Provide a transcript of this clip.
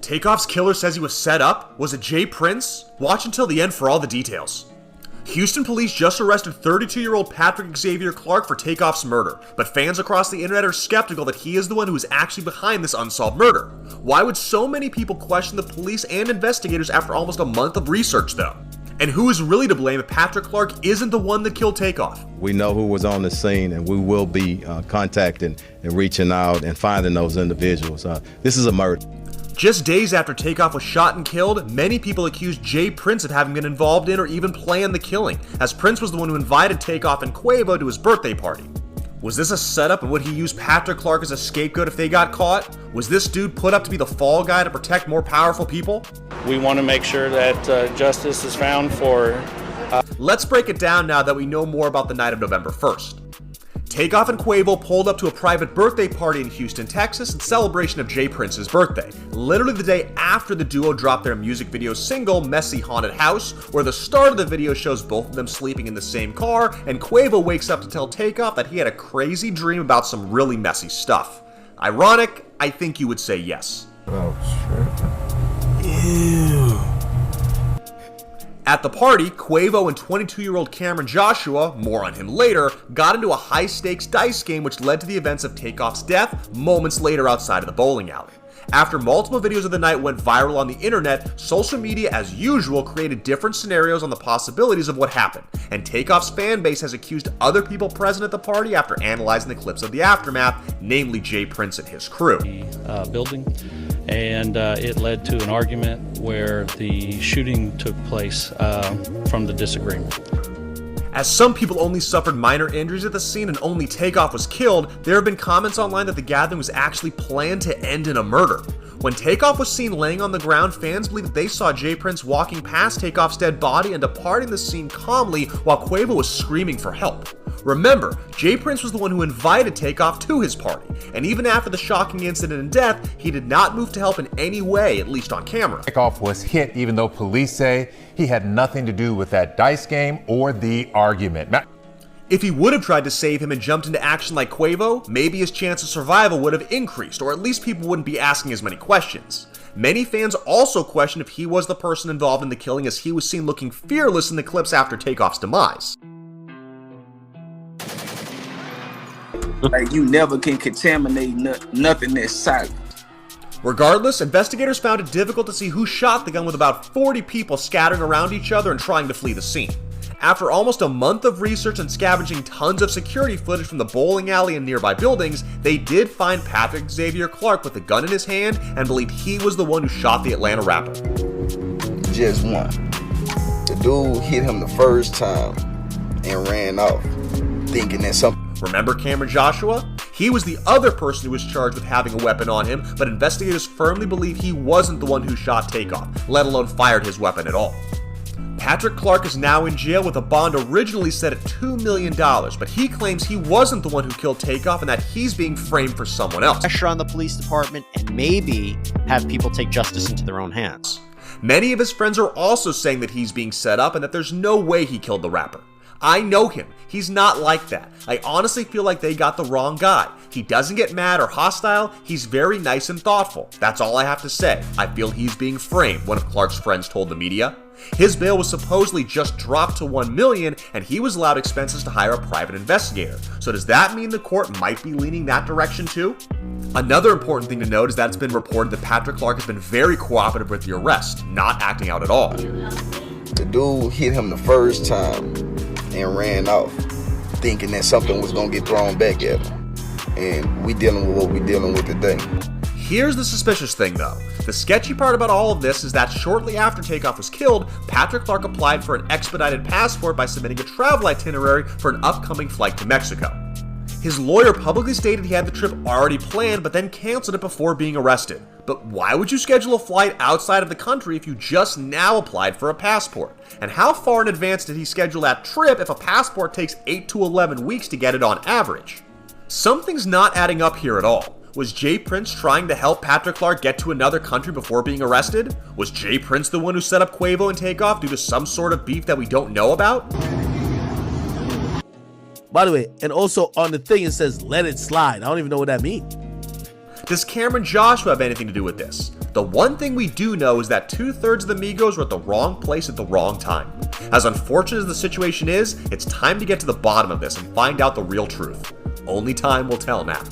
Takeoff's killer says he was set up? Was it Jay Prince? Watch until the end for all the details. Houston police just arrested 32-year-old Patrick Xavier Clark for Takeoff's murder, but fans across the internet are skeptical that he is the one who is actually behind this unsolved murder. Why would so many people question the police and investigators after almost a month of research though? And who is really to blame if Patrick Clark isn't the one that killed Takeoff? We know who was on the scene, and we will be contacting and reaching out and finding those individuals. This is a murder. Just days after Takeoff was shot and killed, many people accused Jay Prince of having been involved in or even planned the killing, as Prince was the one who invited Takeoff and Quavo to his birthday party. Was this a setup, and would he use Patrick Clark as a scapegoat if they got caught? Was this dude put up to be the fall guy to protect more powerful people? We want to make sure that justice is found for... Let's break it down now that we know more about the night of November 1st. Takeoff and Quavo pulled up to a private birthday party in Houston, Texas in celebration of Jay Prince's birthday, literally the day after the duo dropped their music video single, Messy Haunted House, where the start of the video shows both of them sleeping in the same car, and Quavo wakes up to tell Takeoff that he had a crazy dream about some really messy stuff. Ironic? I think you would say yes. Oh, shit. Ew. At the party, Quavo and 22-year-old Cameron Joshua, more on him later, got into a high-stakes dice game which led to the events of Takeoff's death moments later outside of the bowling alley. After multiple videos of the night went viral on the internet, social media as usual created different scenarios on the possibilities of what happened, and Takeoff's fan base has accused other people present at the party after analyzing the clips of the aftermath, namely Jay Prince and his crew. Building, and it led to an argument where the shooting took place from the disagreement. As some people only suffered minor injuries at the scene and only Takeoff was killed, there have been comments online that the gathering was actually planned to end in a murder. When Takeoff was seen laying on the ground, fans believe that they saw Jay Prince walking past Takeoff's dead body and departing the scene calmly while Quavo was screaming for help. Remember, Jay Prince was the one who invited Takeoff to his party, and even after the shocking incident and death, he did not move to help in any way, at least on camera. Takeoff was hit even though police say he had nothing to do with that dice game or the argument. If he would have tried to save him and jumped into action like Quavo, maybe his chance of survival would have increased, or at least people wouldn't be asking as many questions. Many fans also question if he was the person involved in the killing, as he was seen looking fearless in the clips after Takeoff's demise. Like, you never can contaminate nothing that's silent. Regardless, investigators found it difficult to see who shot the gun with about 40 people scattering around each other and trying to flee the scene. After almost a month of research and scavenging tons of security footage from the bowling alley and nearby buildings, they did find Patrick Xavier Clark with a gun in his hand and believed he was the one who shot the Atlanta rapper. Just one. The dude hit him the first time and ran off, thinking that something... Remember Cameron Joshua? He was the other person who was charged with having a weapon on him, but investigators firmly believe he wasn't the one who shot Takeoff, let alone fired his weapon at all. Patrick Clark is now in jail with a bond originally set at $2 million, but he claims he wasn't the one who killed Takeoff and that he's being framed for someone else. Pressure on the police department and maybe have people take justice into their own hands. Many of his friends are also saying that he's being set up and that there's no way he killed the rapper. I know him. He's not like that. I honestly feel like they got the wrong guy. He doesn't get mad or hostile. He's very nice and thoughtful. That's all I have to say. I feel he's being framed, one of Clark's friends told the media. His bail was supposedly just dropped to $1 million, and he was allowed expenses to hire a private investigator. So does that mean the court might be leaning that direction too? Another important thing to note is that it's been reported that Patrick Clark has been very cooperative with the arrest, not acting out at all. The dude hit him the first time and ran off, thinking that something was gonna get thrown back at him. And we dealing with what we dealing with today. Here's the suspicious thing though. The sketchy part about all of this is that shortly after Takeoff was killed, Patrick Clark applied for an expedited passport by submitting a travel itinerary for an upcoming flight to Mexico. His lawyer publicly stated he had the trip already planned, but then canceled it before being arrested. But why would you schedule a flight outside of the country if you just now applied for a passport? And how far in advance did he schedule that trip if a passport takes 8 to 11 weeks to get it on average? Something's not adding up here at all. Was Jay Prince trying to help Patrick Clark get to another country before being arrested? Was Jay Prince the one who set up Quavo and Takeoff due to some sort of beef that we don't know about? By the way, and also on the thing it says, let it slide. I don't even know what that means. Does Cameron Joshua have anything to do with this? The one thing we do know is that 2/3 of the Migos were at the wrong place at the wrong time. As unfortunate as the situation is, it's time to get to the bottom of this and find out the real truth. Only time will tell now.